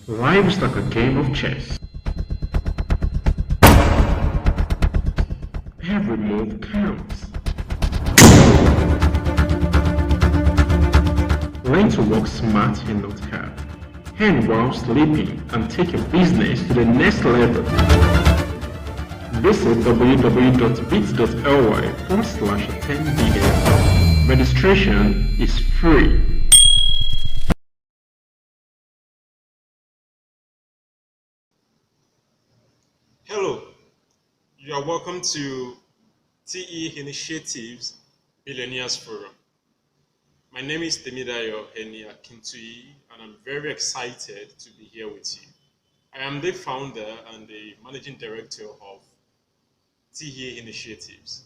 Life is like a game of chess. Every move counts. Learn to work smart and not hard. Earn while sleeping and take your business to the next level. Visit www.bit.ly/10bn. Registration is free. Hello, you are welcome to TE Initiative's Billionaires Forum. My name is Temidayo Henia Kintui, and I'm very excited to be here with you. I am the founder and the managing director of TE Initiatives,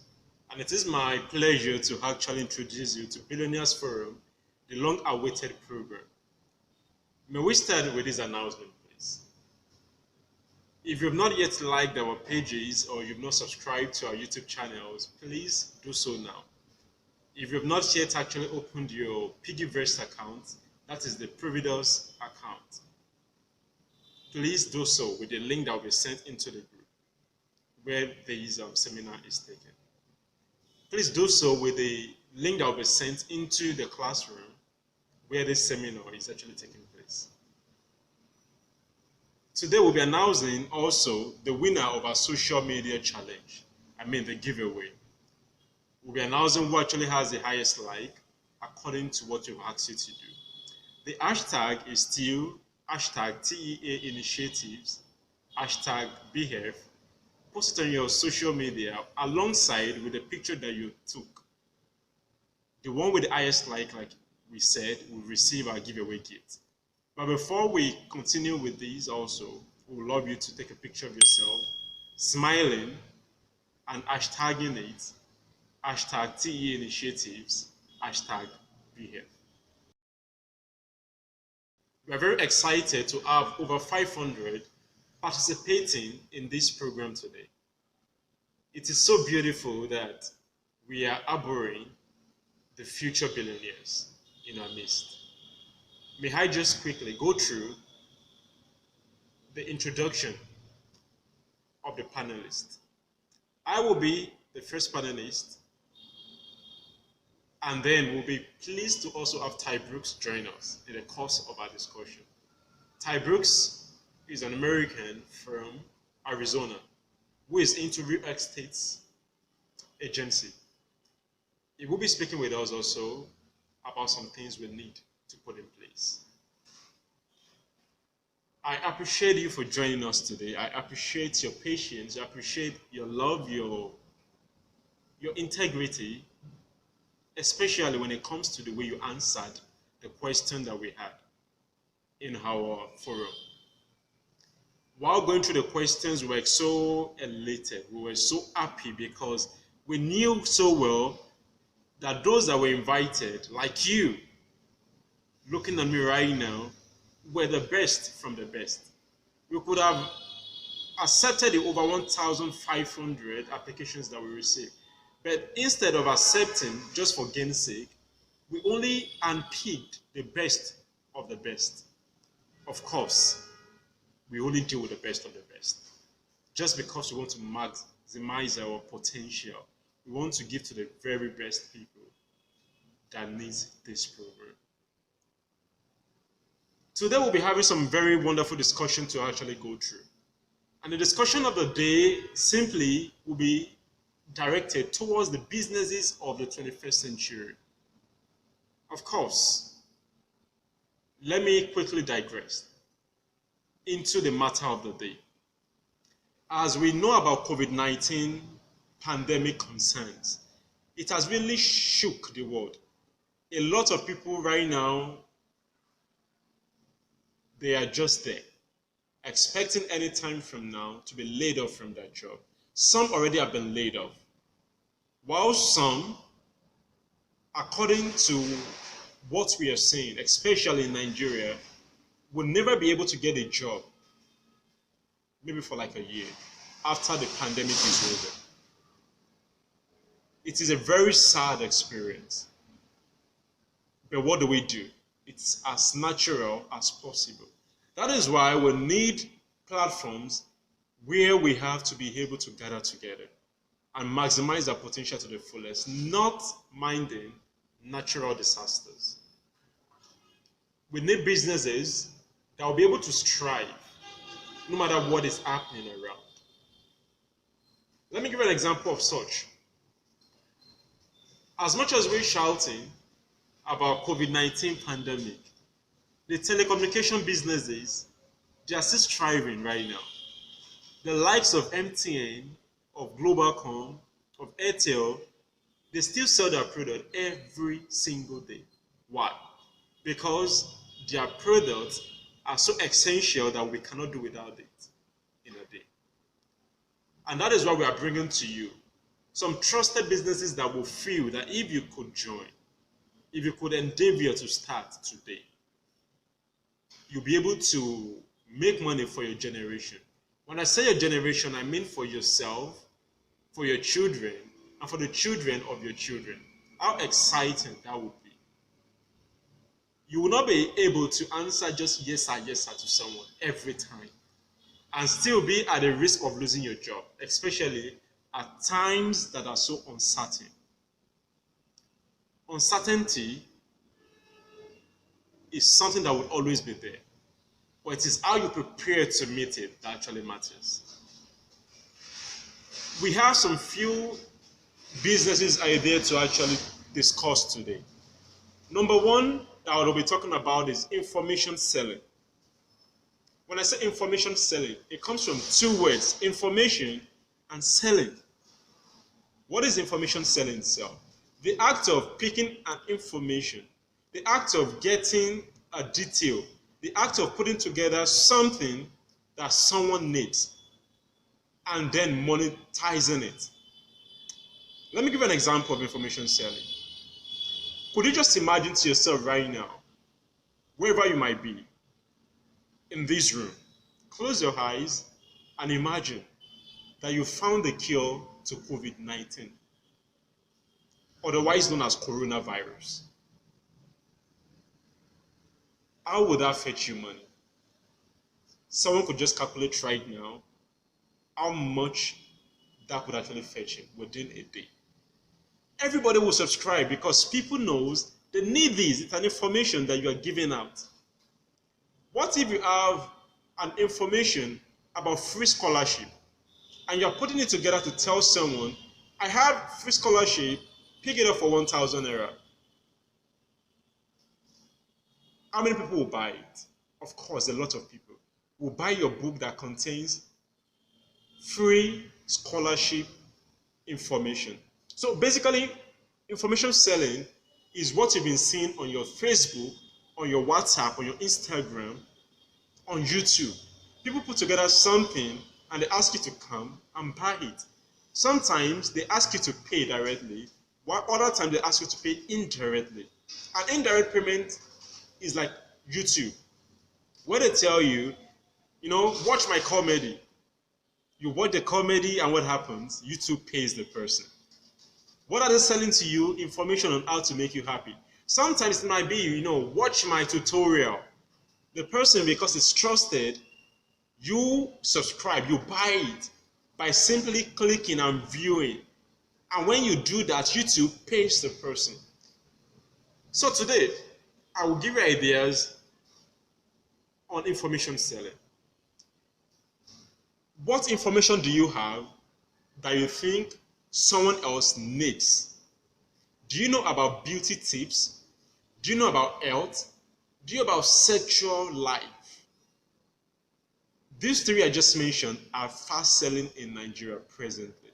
and it is my pleasure to actually introduce you to Billionaires Forum, the long-awaited program. May we start with this announcement, please? If you've not yet liked our pages or you've not subscribed to our YouTube channels, please do so now. If you've not yet actually opened your Piggyverse account, that is the Providus account, please do so with the link that will be sent into the group where this seminar is taken. Please do so with the link that will be sent into the classroom where this seminar is actually taking place. Today we'll be announcing also the winner of our social media challenge. The giveaway. We'll be announcing who actually has the highest like according to what you've asked you to do. The hashtag is still hashtag TEA Initiatives, hashtag BHF. Post it on your social media alongside with the picture that you took. The one with the highest like we said, will receive our giveaway gift. But before we continue with these also, we would love you to take a picture of yourself, smiling and hashtagging it, hashtag TE Initiatives, hashtag BHF. We are very excited to have over 500 participating in this program today. It is so beautiful that we are harboring the future billionaires in our midst. May I just quickly go through the introduction of the panelists. I will be the first panelist, and then we'll be pleased to also have Ty Brooks join us in the course of our discussion. Ty Brooks is an American from Arizona who is into real estate agency. He will be speaking with us also about some things we need to put in place. I appreciate you for joining us today. I appreciate your patience. I appreciate your love, your integrity, especially when it comes to the way you answered the question that we had in our forum. While going through the questions, we were so elated. We were so happy because we knew so well that those that were invited, like you, looking at me right now, were the best from the best. We could have accepted the over 1,500 applications that we received. But instead of accepting just for gain's sake, we only handpicked the best of the best. Of course, we only deal with the best of the best. Just because we want to maximize our potential, we want to give to the very best people that needs this program. Today we'll be having some very wonderful discussion to actually go through. And the discussion of the day simply will be directed towards the businesses of the 21st century. Of course, let me quickly digress into the matter of the day. As we know about COVID-19 pandemic concerns, it has really shook the world. A lot of people right now, they are just there, expecting any time from now to be laid off from their job. Some already have been laid off, while some, according to what we are seeing, especially in Nigeria, will never be able to get a job, maybe for like a year, after the pandemic is over. It is a very sad experience. But what do? It's as natural as possible. That is why we need platforms where we have to be able to gather together and maximize our potential to the fullest, not minding natural disasters. We need businesses that will be able to strive no matter what is happening around. Let me give you an example of such. As much as we're shouting about COVID-19 pandemic, the telecommunication businesses, they are still striving right now. The likes of MTN, of Globalcom, of Airtel, they still sell their product every single day. Why? Because their products are so essential that we cannot do without it in a day. And that is why we are bringing to you some trusted businesses that will feel that if you could join, if you could endeavor to start today, you'll be able to make money for your generation. When I say your generation, I mean for yourself, for your children, and for the children of your children. How exciting that would be. You will not be able to answer just yes sir to someone every time and still be at the risk of losing your job, especially at times that are so uncertain. Uncertainty is something that will always be there, but it is how you prepare to meet it that actually matters. We have some few businesses out there to actually discuss today. Number one that I will be talking about is information selling. When I say information selling, it comes from two words, information and selling. What is information selling itself? The act of picking an information, the act of getting a detail, the act of putting together something that someone needs and then monetizing it. Let me give you an example of information selling. Could you just imagine to yourself right now, wherever you might be, in this room, close your eyes and imagine that you found the cure to COVID-19, otherwise known as coronavirus. How would that fetch you money? Someone could just calculate right now how much that would actually fetch him within a day. Everybody will subscribe because people knows they need this. It's an information that you are giving out. What if you have an information about free scholarship and you're putting it together to tell someone, I have free scholarship, pick it up for 1,000 naira. How many people will buy it? Of course, a lot of people will buy your book that contains free scholarship information. So basically, information selling is what you've been seeing on your Facebook, on your WhatsApp, on your Instagram, on YouTube. People put together something and they ask you to come and buy it. Sometimes they ask you to pay directly, while other times they ask you to pay indirectly. An indirect payment is like YouTube, where they tell you, watch my comedy. You watch the comedy and what happens? YouTube pays the person. What are they selling to you? Information on how to make you happy. Sometimes it might be, watch my tutorial. The person, because it's trusted, you subscribe, you buy it by simply clicking and viewing. And when you do that, YouTube pays the person. So today, I will give you ideas on information selling. What information do you have that you think someone else needs? Do you know about beauty tips? Do you know about health? Do you know about sexual life? These three I just mentioned are fast selling in Nigeria presently.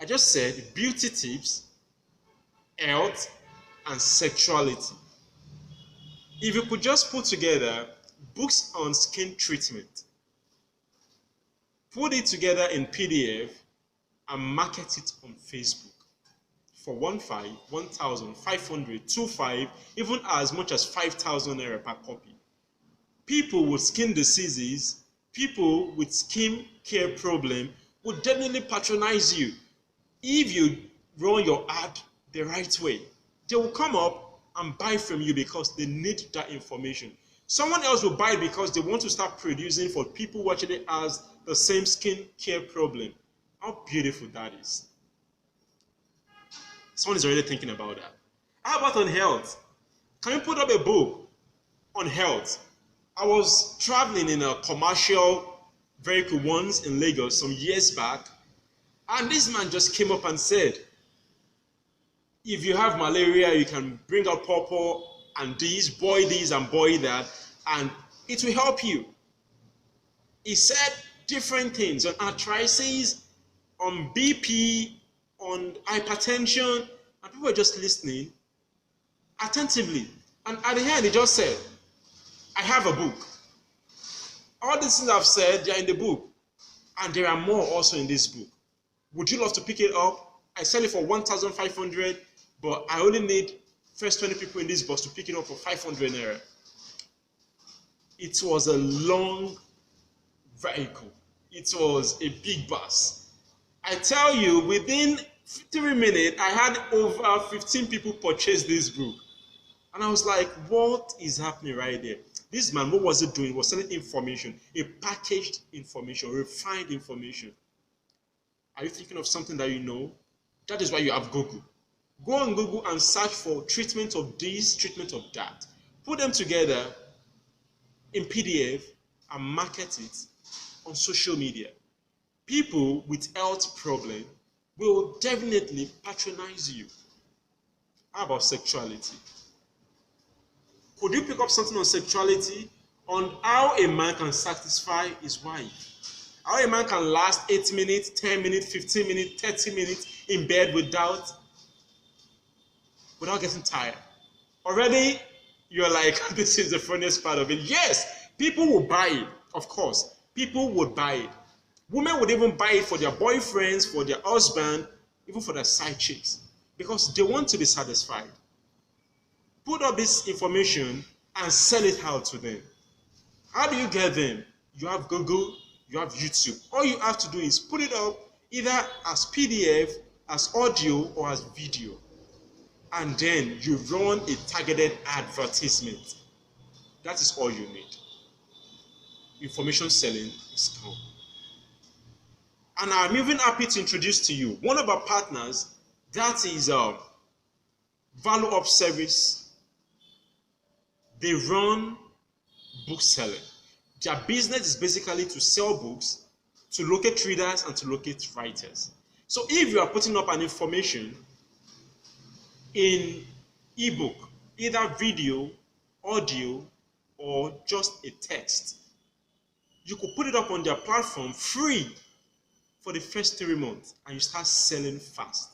I just said beauty tips, health, and sexuality. If you could just put together books on skin treatment, put it together in PDF, and market it on Facebook for 1,500, 1,500, 2,500, even as much as 5,000 naira per copy. People with skin diseases, people with skin care problem would definitely patronize you if you run your ad the right way. They will come up and buy from you because they need that information. Someone else will buy it because they want to start producing for people who actually has the same skin care problem. How beautiful that is. Someone is already thinking about that. How about on health? Can you put up a book on health? I was traveling in a commercial vehicle once in Lagos some years back, and this man just came up and said, if you have malaria, you can bring out pawpaw and this and boil that, and it will help you. He said different things on arthritis, on BP, on hypertension, and people were just listening attentively. And at the end, he just said, I have a book. All these things I've said, they are in the book. And there are more also in this book. Would you love to pick it up? I sell it for 1,500, but I only need first 20 people in this bus to pick it up for 500 naira. It was a long vehicle. It was a big bus. I tell you, within 3 minutes, I had over 15 people purchase this book. And I was like, what is happening right there? This man, what was he doing? He was selling information, a packaged information, refined information. Are you thinking of something that you know? That is why you have Google. Go on Google and search for treatment of this, treatment of that. Put them together in PDF and market it on social media. People with health problems will definitely patronize you. How about sexuality? Could you pick up something on sexuality, on how a man can satisfy his wife? How a man can last 8 minutes, 10 minutes, 15 minutes, 30 minutes in bed without getting tired? Already, you're like, this is the funniest part of it. Yes, people will buy it, of course. People would buy it. Women would even buy it for their boyfriends, for their husband, even for their side chicks, because they want to be satisfied. Put up this information and sell it out to them. How do you get them? You have Google, you have YouTube. All you have to do is put it up either as PDF, as audio, or as video. And then you run a targeted advertisement. That is all you need. Information selling is done. And I'm even happy to introduce to you one of our partners, that is Value Up Service. They run book selling. Their business is basically to sell books, to locate readers, and to locate writers. So if you are putting up an information in ebook, either video, audio, or just a text, you could put it up on their platform free for the first 3 months, and you start selling fast.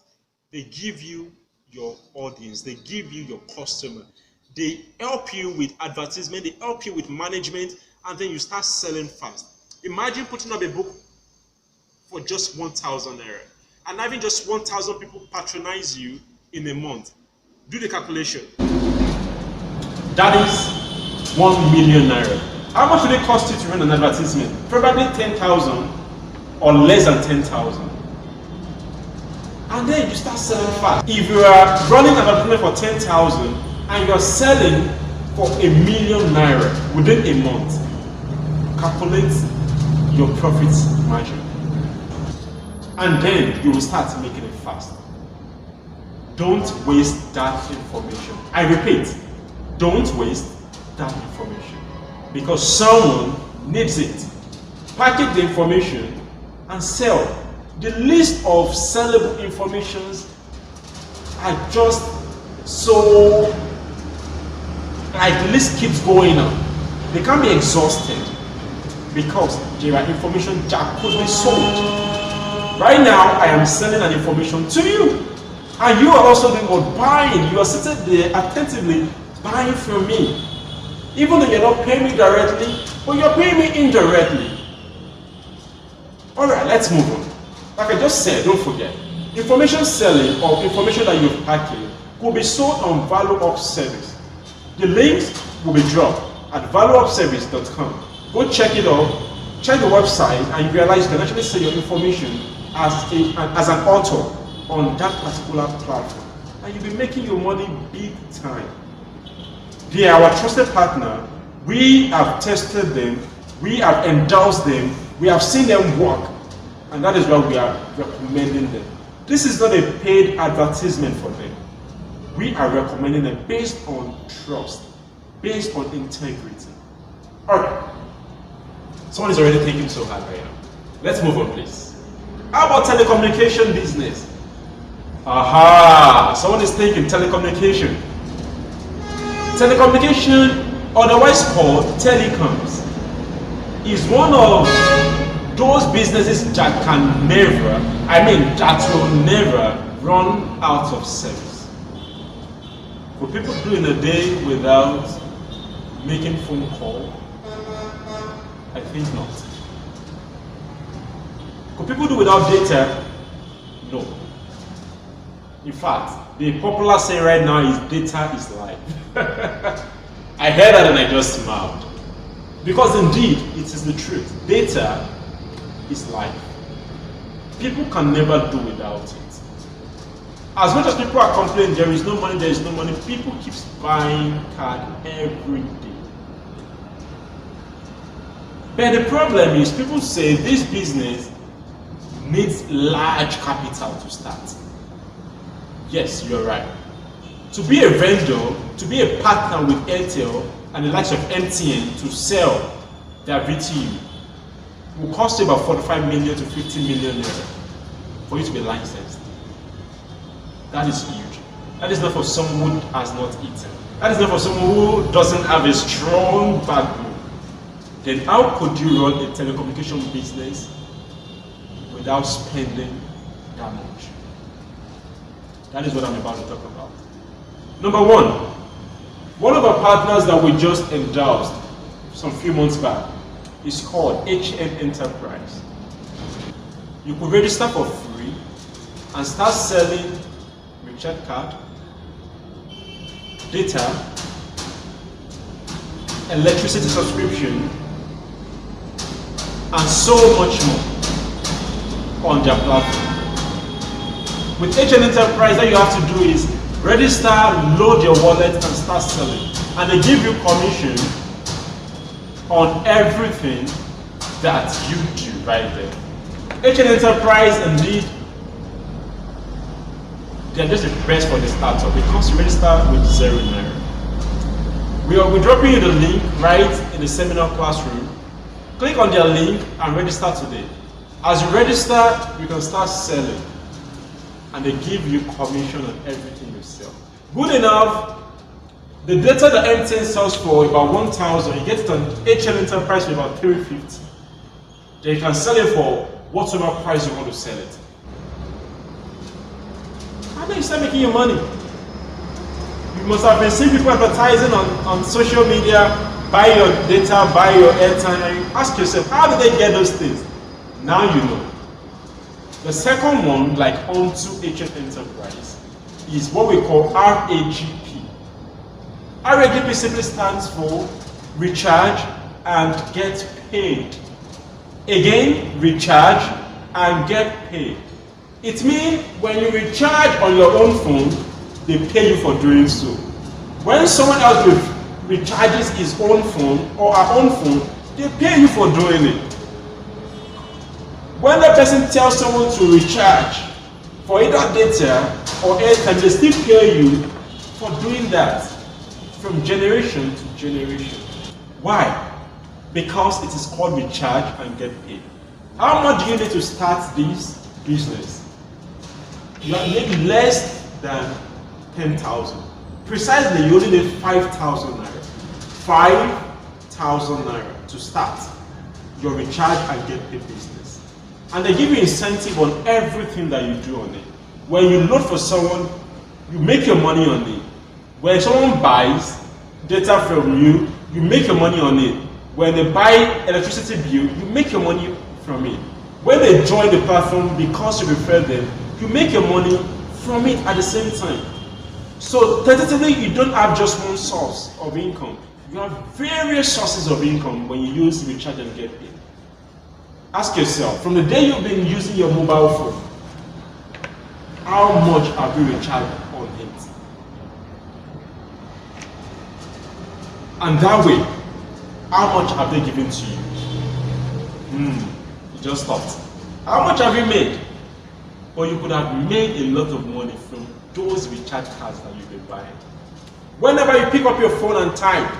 They give you your audience, they give you your customer. They help you with advertisement, they help you with management, and then you start selling fast. Imagine putting up a book for just 1,000 naira, and having just 1,000 people patronize you in a month. Do the calculation. That is 1 million naira. How much would it cost you to run an advertisement? Probably 10,000 or less than 10,000. And then you start selling fast. If you are running an advertisement for 10,000, and you're selling for 1 million naira within a month, calculate your profit margin. And then you will start making it fast. Don't waste that information. I repeat, don't waste that information, because someone needs it. Package the information and sell. The list of sellable informations are just so, like, the list keeps going on. They can't be exhausted because there are information that could be sold. Right now, I am selling an information to you, and you are also doing what? Buying. You are sitting there attentively buying from me, even though you're not paying me directly, but you're paying me indirectly. All right, let's move on. Like I just said, don't forget, information selling or information that you've packaged could be sold on Value Up Service. The links will be dropped at valueupservice.com. Go check it out, check the website, and you realize you can actually sell your information as an author on that particular platform. And you'll be making your money big time. They are our trusted partner We have tested them, we have endorsed them, we have seen them work, and that is why we are recommending them. This is not a paid advertisement for them. We are recommending them based on trust, based on integrity. Alright, someone is already thinking so hard right now. Let's move on, please. How about telecommunication business? Aha! Someone is thinking telecommunication. Telecommunication, otherwise called telecoms, is one of those businesses that can never, that will never run out of service. Will people do in a day without making phone call? I think not. Could people do without data? No. In fact, the popular saying right now is data is life. I heard that and I just smiled. Because indeed, it is the truth. Data is life. People can never do without it. As much as people are complaining, there is no money, people keep buying card every day. But the problem is, people say this business needs large capital to start. Yes, you're right. To be a vendor, to be a partner with Airtel and the likes of MTN to sell their VTU will cost you about 45 million to 50 million for you to be licensed. That is huge. That is not for someone who has not eaten. That is not for someone who doesn't have a strong backbone. Then how could you run a telecommunication business without spending that much? That is what I'm about to talk about. Number one of our partners that we just endorsed some few months back is called HN Enterprise. You could register for free and start selling recharge card, data, electricity subscription, and so much more on their platform. With HN Enterprise, all you have to do is register, load your wallet, and start selling. And they give you commission on everything that you do right there. HN Enterprise, indeed, they're just the best for the startup because you register with 0 naira. We're dropping you the link right in the seminar classroom. Click on their link and register today. As you register, you can start selling. And they give you commission on everything you sell. Good enough, the data that MTN sells for about 1,000, you get it on HN Enterprise for about 350. Then you can sell it for whatever price you want to sell it. How do you start making your money? You must have been seeing people advertising on social media, buy your data, buy your airtime. Ask yourself, how did they get those things? Now you know. The second one, like onto HN Enterprise, is what we call RAGP. RAGP simply stands for recharge and get paid. Again, recharge and get paid. It means when you recharge on your own phone, they pay you for doing so. When someone else recharges his own phone or our own phone, they pay you for doing it. When the person tells someone to recharge for either data or airtime, they still pay you for doing that from generation to generation. Why? Because it is called recharge and get paid. How much do you need to start this business? You need less than 10,000. Precisely, you only need 5,000 naira. 5,000 naira to start your recharge and get paid business. And they give you incentive on everything that you do on it. When you load for someone, you make your money on it. When someone buys data from you, you make your money on it. When they buy electricity bill, you make your money from it. When they join the platform because you refer them, you make your money from it at the same time. So tentatively, you don't have just one source of income. You have various sources of income when you use recharge and get paid. Ask yourself, from the day you've been using your mobile phone, how much have you recharged on it? And that way, How much have they given to you? You just stopped. How much have you made? Or you could have made a lot of money from those recharge cards that you've been buying. Whenever you pick up your phone and type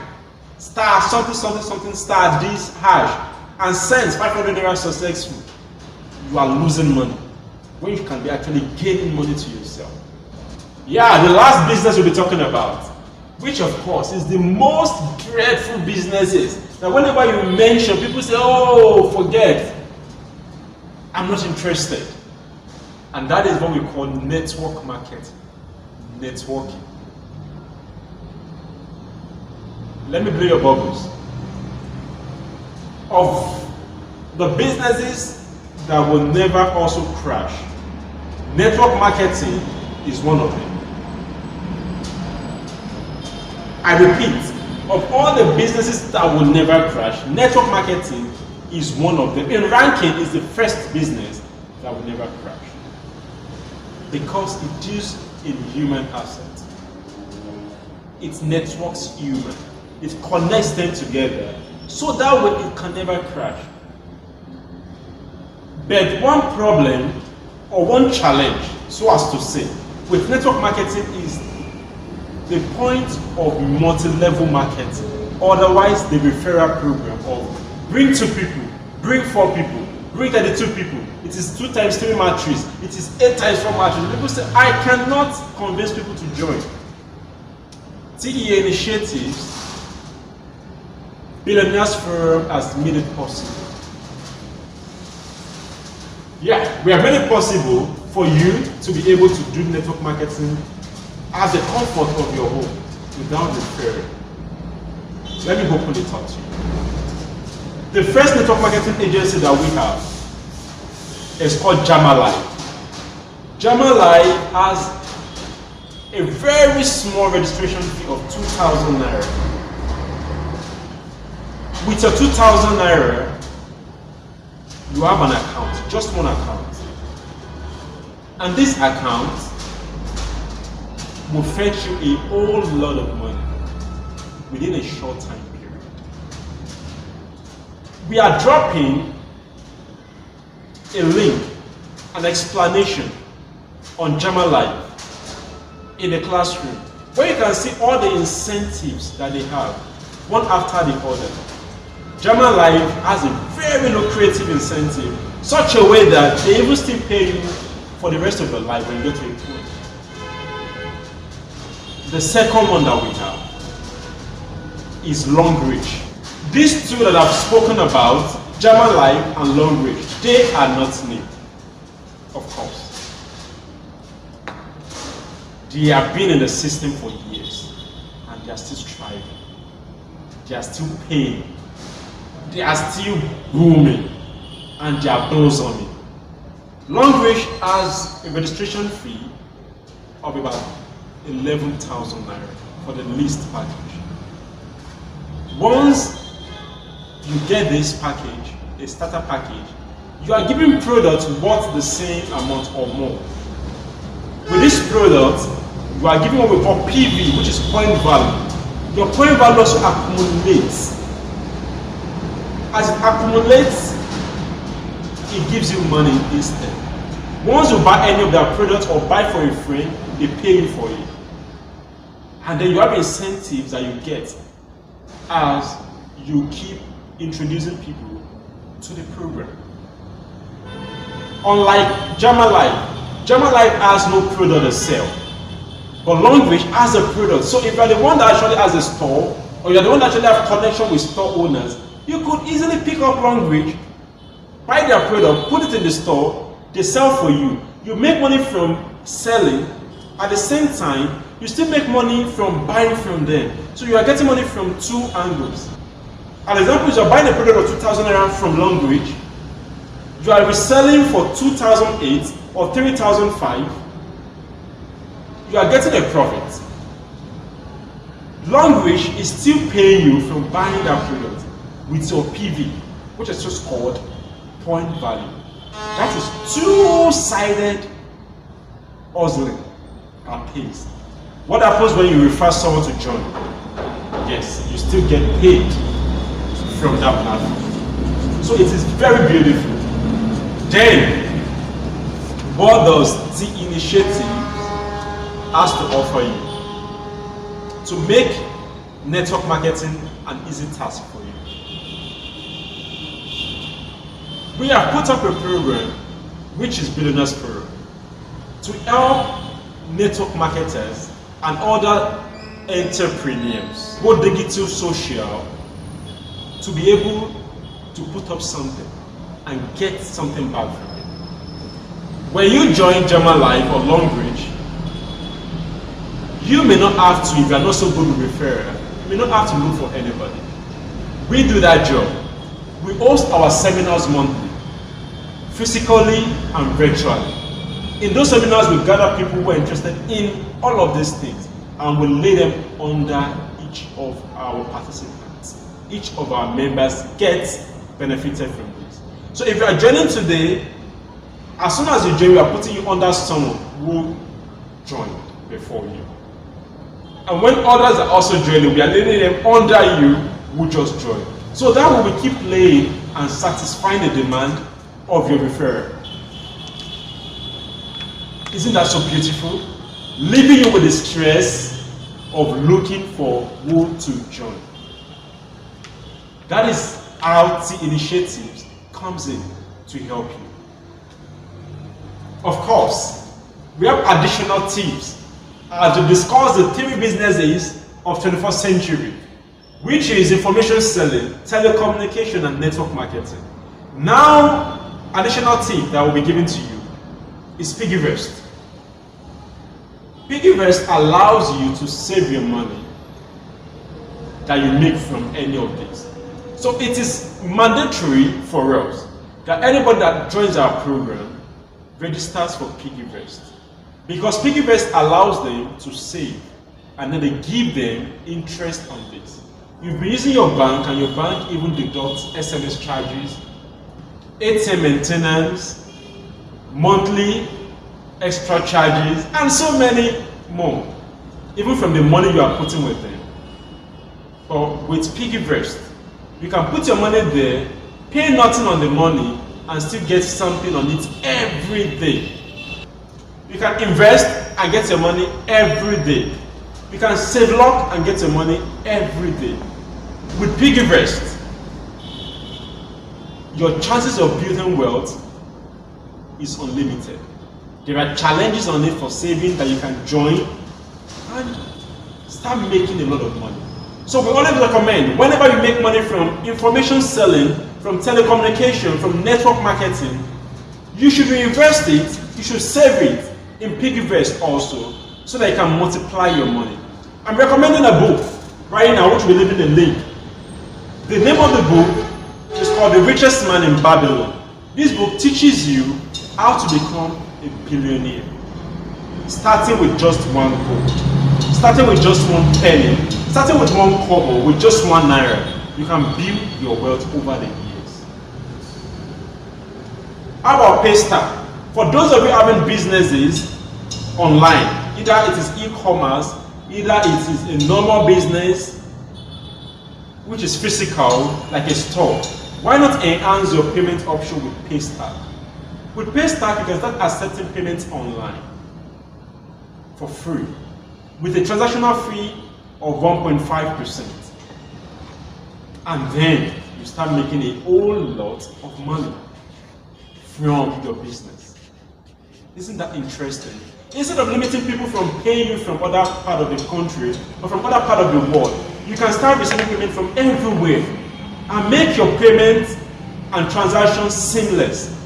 star something something something star this hash and sends 500 naira successful, you are losing money when you can be actually gaining money to yourself. Yeah, the last business we'll be talking about, which of course is the most dreadful businesses. Now whenever you mention, people say, oh, forget, I'm not interested. And that is what we call network marketing, networking. Let me blow your bubbles. Of the businesses that will never also crash, network marketing is one of them. I repeat, of all the businesses that will never crash, network marketing is one of them. In ranking, is the first business that will never crash. Because it deals in human assets. It networks human. It connects them together. So that way it can never crash. But one problem or one challenge, so as to say, with network marketing is the point of multi-level marketing. Otherwise, the referral program of bring 2 people, bring 4 people, bring 32 people. It is 2 times 3 matrix. It is 8 times 4 matrix. People say, I cannot convince people to join. TE initiatives, Billionaires Forum has made it possible. Yeah, we have made it possible for you to be able to do network marketing as the comfort of your home without referring. Let me open it up to you. The first network marketing agency that we have is called Jamalive. Jamalive has a very small registration fee of 2,000 naira. With your 2,000 naira, you have an account, just one account. And this account will fetch you a whole lot of money within a short time period. We are dropping a link, an explanation on Jamalive in the classroom, where you can see all the incentives that they have, one after the other. Jamalive has a very lucrative incentive, such a way that they even still pay you for the rest of your life when you get to a point. The second one that we have is Long Reach. These two that I've spoken about, Jamalive and Long Reach, they are not new, of course. They have been in the system for years and they are still striving. They are still paying. They are still booming and they are blossoming. Long Reach has a registration fee of about 11,000 naira for the least package. Once you get this package, a starter package, you are giving products worth the same amount or more. With this product, you are giving what we call PV, which is point value. Your point value also accumulates. As it accumulates, it gives you money instead. Once you buy any of their products or buy for a friend, they pay you for it. And then you have incentives that you get as you keep introducing people to the program. Unlike Jamalive, Jamalive has no product to sell. But Long Reach has a product. So if you are the one that actually has a store, or you are the one that actually have connection with store owners, you could easily pick up Long Reach, buy their product, put it in the store, they sell for you. You make money from selling. At the same time, you still make money from buying from them. So you are getting money from 2 angles. An example is you are buying a product of 2,000 naira from Long Reach. You are reselling for 2,008 or 3,005. You are getting a profit. Long Reach is still paying you from buying that product with your PV, which is just called point value. That is two-sided hustling and pays. What happens when you refer someone to join? Yes, you still get paid from that platform. So it is very beautiful. Then, what does T Initiative has to offer you to make network marketing an easy task for you? We have put up a program which is Billionaires Forum to help network marketers and other entrepreneurs, both digital, social, to be able to put up something and get something back from it. When you join German Life or Longbridge, you may not have to, if you are not so good with referral, you may not have to look for anybody. We do that job. We host our seminars monthly, physically and virtually. In those seminars, we gather people who are interested in all of these things and we lay them under each of our participants. Each of our members gets benefited from this. So if you are joining today, as soon as you join, we are putting you under someone who joined before you. And when others are also joining, we are laying them under you who just joined. So that way we keep laying and satisfying the demand of your referral. Isn't that so beautiful? Leaving you with the stress of looking for who to join. That is how T Initiatives comes in to help you. Of course, we have additional tips to discuss the three businesses of 21st century, which is information selling, telecommunication, and network marketing. Now, additional tip that will be given to you is Piggyverse. Piggyverse allows you to save your money that you make from any of these. So it is mandatory for us that anybody that joins our program registers for Piggyverse, because Piggyverse allows them to save and then they give them interest on this. You'll be using your bank and your bank even deducts SMS charges, ATM maintenance, monthly extra charges, and so many more, even from the money you are putting with them. But with Piggyverse, you can put your money there, pay nothing on the money, and still get something on it every day. You can invest and get your money every day. You can save luck and get your money every day. With Piggyverse, your chances of building wealth is unlimited. There are challenges on it for saving that you can join and start making a lot of money. So we always recommend, whenever you make money from information selling, from telecommunication, from network marketing, you should reinvest it, you should save it in Piggyverse also, so that you can multiply your money. I'm recommending a book right now, which will leave in the link. The name of the book is called The Richest Man in Babylon. This book teaches you how to become a billionaire, starting with just one goal, starting with just one penny, starting with one kobo, with just one naira. You can build your wealth over the years. How about Paystar? For those of you having businesses online, either it is e-commerce, either it is a normal business, which is physical, like a store, why not enhance your payment option with Paystar? With Paystar, you can start accepting payments online for free with a transactional fee of 1.5%. And then you start making a whole lot of money from your business. Isn't that interesting? Instead of limiting people from paying you from other part of the country or from other part of the world, you can start receiving payment from everywhere and make your payments and transactions seamless.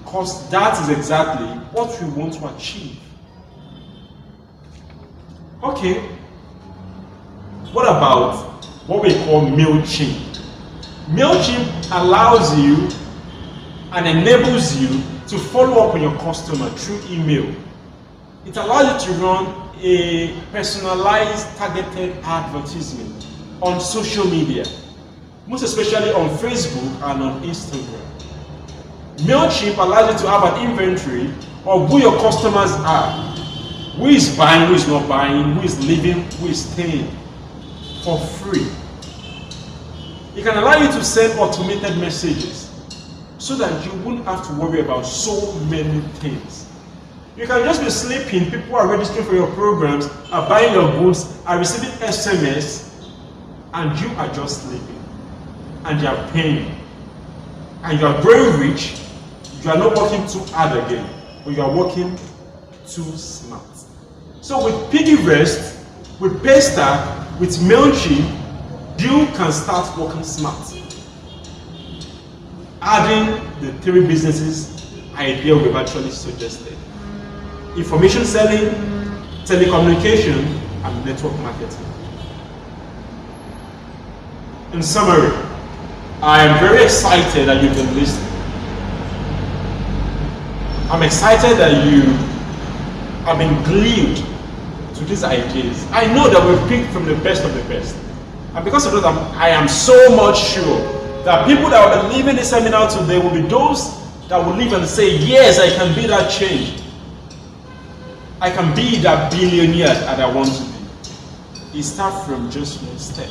Because that is exactly what we want to achieve. Okay, what about what we call MailChimp? MailChimp allows you and enables you to follow up on your customer through email. It allows you to run a personalized, targeted advertisement on social media, most especially on Facebook and on Instagram. MailChimp allows you to have an inventory of who your customers are, who is buying, who is not buying, who is leaving, who is staying, for free. It can allow you to send automated messages so that you won't have to worry about so many things. You can just be sleeping, people are registering for your programs, are buying your goods, are receiving SMS, and you are just sleeping. And they are paying. And you are growing rich. You are not working too hard again, but you are working too smart. So with Piggyverse, with Paystack, with MailChimp, you can start working smart. Adding the 3 businesses idea we've actually suggested. Information selling, telecommunication, and network marketing. In summary, I am very excited that you've been listening. I'm excited that you have been glued to these ideas. I know that we've picked from the best of the best. And because of that, I am so much sure that people that will be leaving this seminar today will be those that will leave and say, yes, I can be that change. I can be that billionaire that I want to be. It starts from just one step.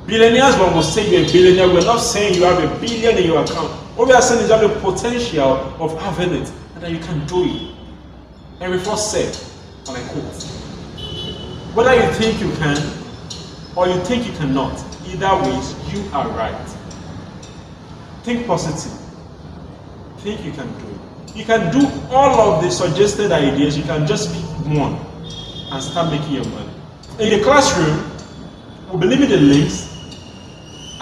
Billionaires, when we say you're a billionaire, we're not saying you have $1 billion in your account. What we are saying is you have the potential of having it and that you can do it. Henry Ford said, and I quote, whether you think you can or you think you cannot, either ways, you are right. Think positive. Think you can do it. You can do all of the suggested ideas, you can just pick one and start making your money. In the classroom, we'll be leaving the links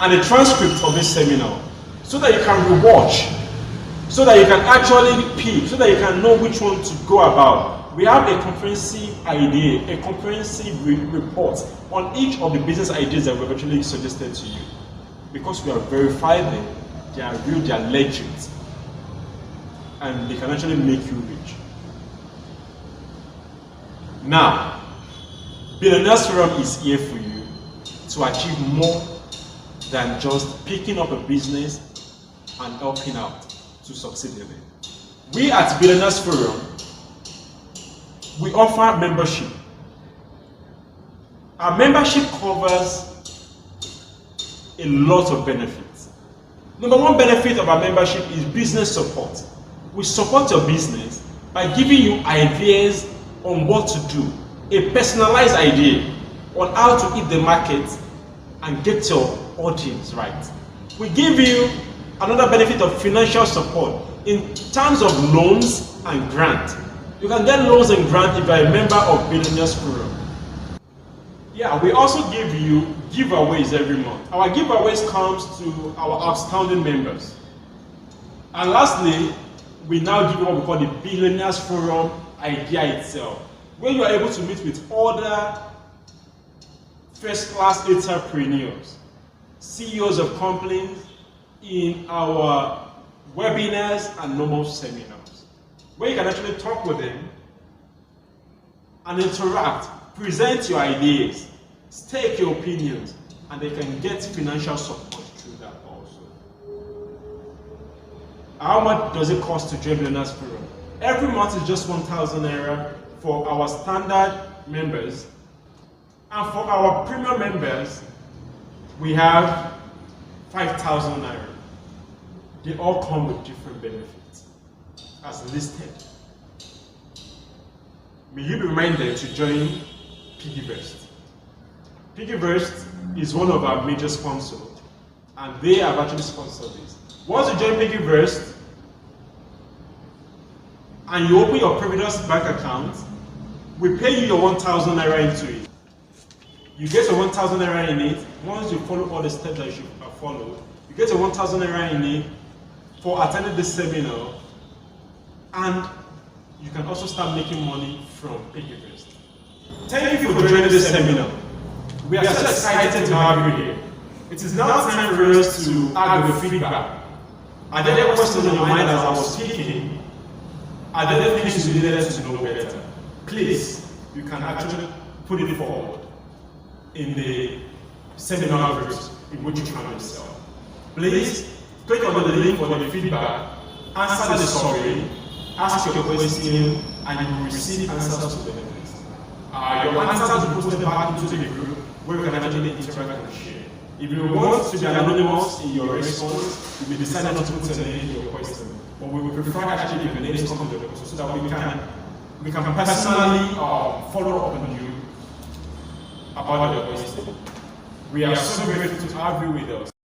and the transcript of this seminar so that you can rewatch, so that you can actually pick, so that you can know which one to go about. We have a comprehensive idea, a comprehensive report on each of the business ideas that we've actually suggested to you. Because we have verified them, they are real, they are legit, and they can actually make you rich. Now, Billionaires Forum is here for you to achieve more than just picking up a business and helping out to succeed in it. We at Billionaires Forum, we offer membership. Our membership covers a lot of benefits. Number one benefit of our membership is business support. We support your business by giving you ideas on what to do, a personalized idea on how to hit the market and get your audience right. We give you another benefit of financial support in terms of loans and grant. You can get loans and grant if you are a member of Billionaires Forum. Yeah, we also give you giveaways every month. Our giveaways comes to our outstanding members. And lastly, we now give you what we call the Billionaires Forum idea itself, where you are able to meet with other first-class entrepreneurs, CEOs of companies in our webinars and normal seminars, where you can actually talk with them and interact, present your ideas, stake your opinions, and they can get financial support through that also. How much does it cost to join Billionaires Forum? Every month is just 1,000 naira for our standard members, and for our premium members, we have 5,000 naira. They all come with different benefits, as listed. May you be reminded to join Piggyverse. Piggyverse is one of our major sponsors, and they have actually sponsored this. Once you join Piggyverse and you open your Providence bank account, we pay you your 1,000 naira into it. You get your 1,000 naira in it. Once you follow all the steps that you should follow, you get your 1,000 naira in it for attending this seminar, and you can also start making money from Piggyverse. Thank you for joining this seminar. We are so excited to have you here. It is now time for us to have your feedback. Are there any questions on your mind as I was speaking? Are there any things you needed to know better? Please, you can actually put it forward in the seminar groups in which you find yourself. Please, click on the link for the feedback, answer the survey, ask your question, and you will receive answers to benefits. Your answers will be posted back into the group where we can actually interact and share. If you want to be anonymous in your response, you may decide not to put your name in your question. But we would prefer actually if your names come to the question so that we can personally follow up on you about your question. We are so grateful to have you with us.